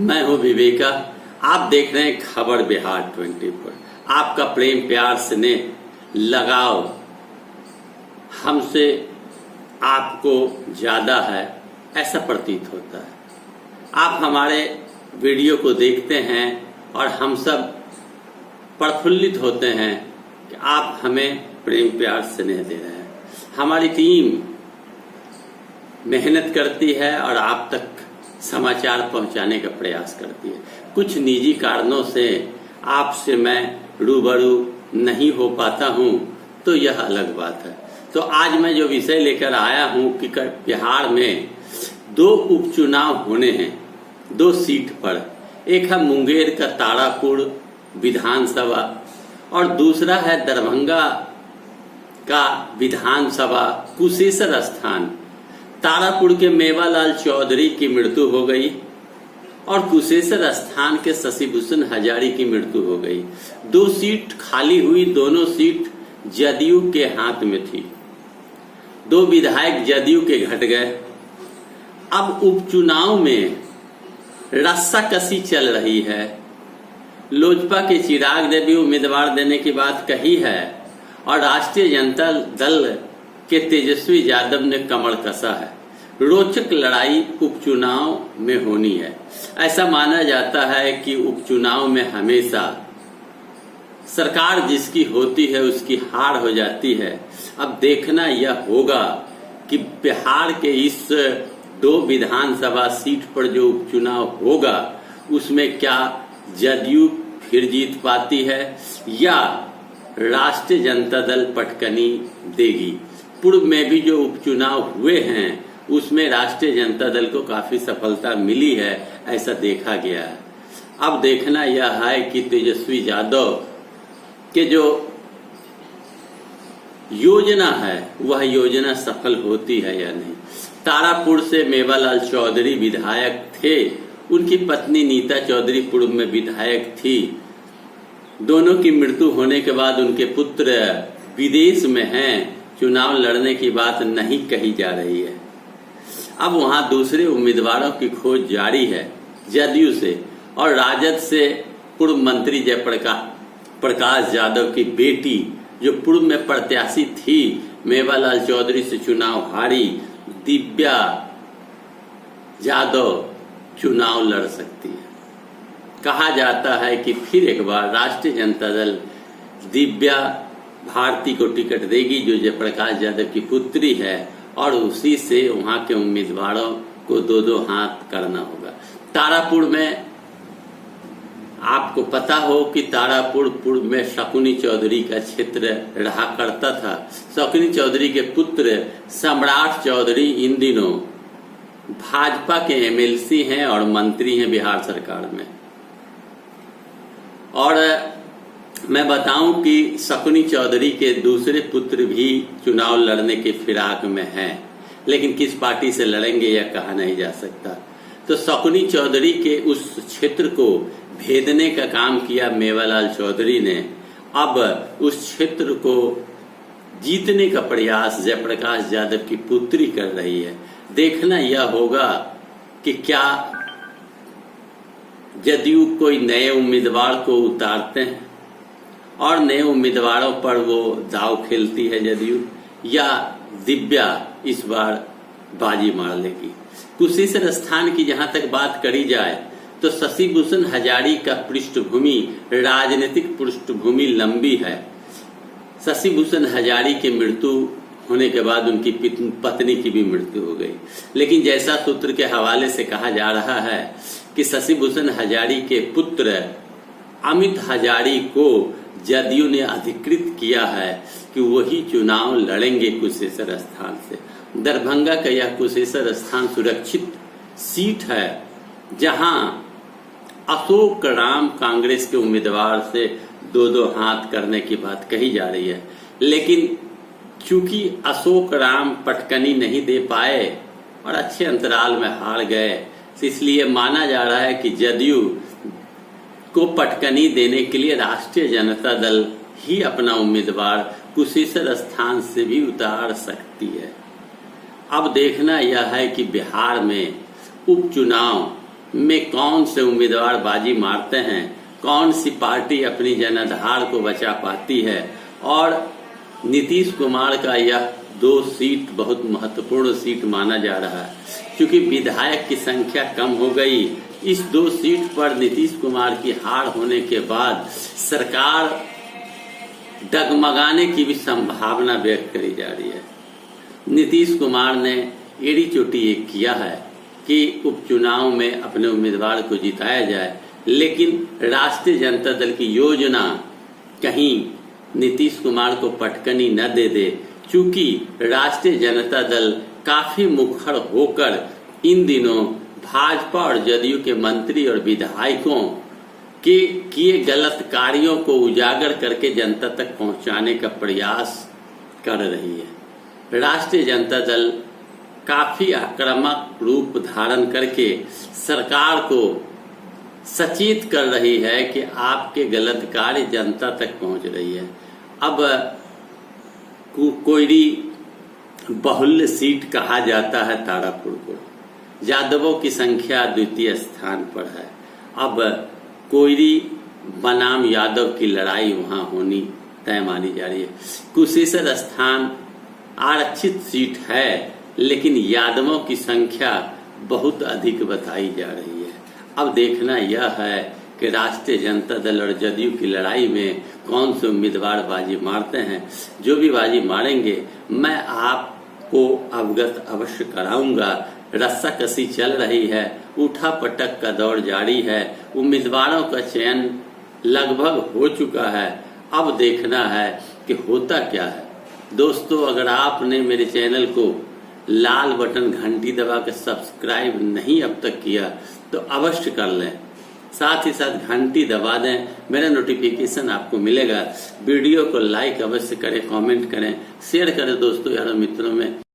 मैं हूं विवेका। आप देख रहे हैं खबर बिहार 24। आपका प्रेम प्यार स्नेह लगाव हमसे आपको ज्यादा है ऐसा प्रतीत होता है। आप हमारे वीडियो को देखते हैं और हम सब प्रफुल्लित होते हैं कि आप हमें प्रेम प्यार स्नेह दे रहे हैं। हमारी टीम मेहनत करती है और आप तक समाचार पहुंचाने का प्रयास करती है। कुछ निजी कारणों से आपसे मैं रूबरू नहीं हो पाता हूं तो यह अलग बात है। तो आज मैं जो विषय लेकर आया हूं कि बिहार में 2 उपचुनाव होने हैं 2 सीट पर। एक है मुंगेर का तारापुर विधानसभा और दूसरा है दरभंगा का विधानसभा कुशेश्वर स्थान। तारापुर के मेवालाल चौधरी की मृत्यु हो गई और कुशेश्वर स्थान के शशिभूषण हजारी की मृत्यु हो गई। 2 सीट खाली हुई, दोनों सीट जदयू के हाथ में थी। 2 विधायक जदयू के घट गए। अब उपचुनाव में रस्साकसी चल रही है। लोजपा के चिराग देवी उम्मीदवार देने की बात कही है और राष्ट्रीय जनता दल के तेजस्वी यादव ने कमर कसा है। रोचक लड़ाई उपचुनाव में होनी है। ऐसा माना जाता है कि उपचुनाव में हमेशा सरकार जिसकी होती है उसकी हार हो जाती है। अब देखना यह होगा कि बिहार के इस 2 विधानसभा सीट पर जो उपचुनाव होगा उसमें क्या जदयू फिर जीत पाती है या राष्ट्रीय जनता दल पटकनी देगी। पूर्व में भी जो उपचुनाव हुए हैं उसमें राष्ट्रीय जनता दल को काफी सफलता मिली है, ऐसा देखा गया है। अब देखना यह है कि तेजस्वी यादव के जो योजना है वह योजना सफल होती है या नहीं। तारापुर से मेवालाल चौधरी विधायक थे, उनकी पत्नी नीता चौधरी पूर्व में विधायक थी। दोनों की मृत्यु होने के बाद उनके पुत्र विदेश में हैं। चुनाव लड़ने की बात नहीं कही जा रही है। अब वहां दूसरे उम्मीदवारों की खोज जारी है जदयू से और राजद से पूर्व मंत्री जयप्रकाश यादव की बेटी जो पूर्व में प्रत्याशी थी मेवालाल चौधरी से चुनाव हारी, दिव्या यादव चुनाव लड़ सकती है। कहा जाता है कि फिर एक बार राष्ट्रीय जनता दल दिव्या भारती को टिकट देगी जो जयप्रकाश यादव की पुत्री है और उसी से वहां के उम्मीदवारों को 2-2 हाथ करना होगा। तारापुर में आपको पता हो कि तारापुर पूर्व में शकुनी चौधरी का क्षेत्र रहा करता था। शकुनी चौधरी के पुत्र सम्राट चौधरी इन दिनों भाजपा के एमएलसी हैं और मंत्री हैं बिहार सरकार में। और मैं बताऊं कि शकुनी चौधरी के दूसरे पुत्र भी चुनाव लड़ने के फिराक में हैं, लेकिन किस पार्टी से लड़ेंगे यह कहा नहीं जा सकता। तो शकुनी चौधरी के उस क्षेत्र को भेदने का काम किया मेवालाल चौधरी ने। अब उस क्षेत्र को जीतने का प्रयास जयप्रकाश यादव की पुत्री कर रही है। देखना यह होगा कि क्या जदयू कोई नए उम्मीदवार को उतारते हैं और नए उम्मीदवारों पर वो दाव खेलती है जदयू, या दिव्या इस बार बाजी मार लेगी। कुशेश्वर स्थान की जहां तक बात करी जाए तो शशिभूषण हजारी का पृष्ठभूमि राजनीतिक पृष्ठभूमि लंबी है। शशिभूषण हजारी की मृत्यु होने के बाद उनकी पत्नी की भी मृत्यु हो गई। लेकिन जैसा सूत्र के हवाले से कहा जा रहा है कि शशिभूषण हजारी के पुत्र अमित हजारी को जदयू ने अधिकृत किया है कि वही चुनाव लड़ेंगे कुशेश्वर स्थान से। दरभंगा का यह कुशेश्वर स्थान सुरक्षित सीट है जहां अशोक राम कांग्रेस के उम्मीदवार से 2-2 हाथ करने की बात कही जा रही है। लेकिन चूंकि अशोक राम पटकनी नहीं दे पाए और अच्छे अंतराल में हार गए, इसलिए माना जा रहा है कि जदयू को पटकनी देने के लिए राष्ट्रीय जनता दल ही अपना उम्मीदवार कुशेश्वर स्थान से भी उतार सकती है। अब देखना यह है कि बिहार में उपचुनाव में कौन से उम्मीदवार बाजी मारते हैं, कौन सी पार्टी अपनी जनाधार को बचा पाती है। और नीतीश कुमार का यह 2 सीट बहुत महत्वपूर्ण सीट माना जा रहा है, क्योंकि विधायक की संख्या कम हो गई। इस 2 सीट पर नीतीश कुमार की हार होने के बाद सरकार डगमगाने की भी संभावना व्यक्त करी जा रही है। नीतीश कुमार ने एड़ी चोटी ये किया है कि उपचुनाव में अपने उम्मीदवार को जिताया जाए, लेकिन राष्ट्रीय जनता दल की योजना कहीं नीतीश कुमार को पटकनी न दे दे, क्योंकि राष्ट्रीय जनता दल काफी मुखर होकर इन दिनों भाजपा और जदयू के मंत्री और विधायकों के किए गलत कार्यों को उजागर करके जनता तक पहुंचाने का प्रयास कर रही है। राष्ट्रीय जनता दल काफी आक्रामक रूप धारण करके सरकार को सचेत कर रही है कि आपके गलत कार्य जनता तक पहुंच रही है। अब कोयरी बहुल्य सीट कहा जाता है तारापुर को, यादवों की संख्या द्वितीय स्थान पर है। अब कोयरी बनाम यादव की लड़ाई वहां होनी तय मानी जा रही है। कुशेश्वर स्थान आरक्षित सीट है, लेकिन यादवों की संख्या बहुत अधिक बताई जा रही है। अब देखना यह है कि राष्ट्रीय जनता दल और जदयू की लड़ाई में कौन से उम्मीदवार बाजी मारते हैं। जो भी बाजी मारेंगे मैं आपको अवगत अवश्य कराऊंगा। रस्साकसी चल रही है, उठा पटक का दौर जारी है, उम्मीदवारों का चयन लगभग हो चुका है। अब देखना है कि होता क्या है। दोस्तों, अगर आपने मेरे चैनल को लाल बटन घंटी दबा के सब्सक्राइब नहीं अब तक किया तो अवश्य कर लें, साथ ही साथ घंटी दबा दें, मेरा नोटिफिकेशन आपको मिलेगा। वीडियो को लाइक अवश्य करें, कमेंट करें, शेयर करें दोस्तों यारों मित्रों में।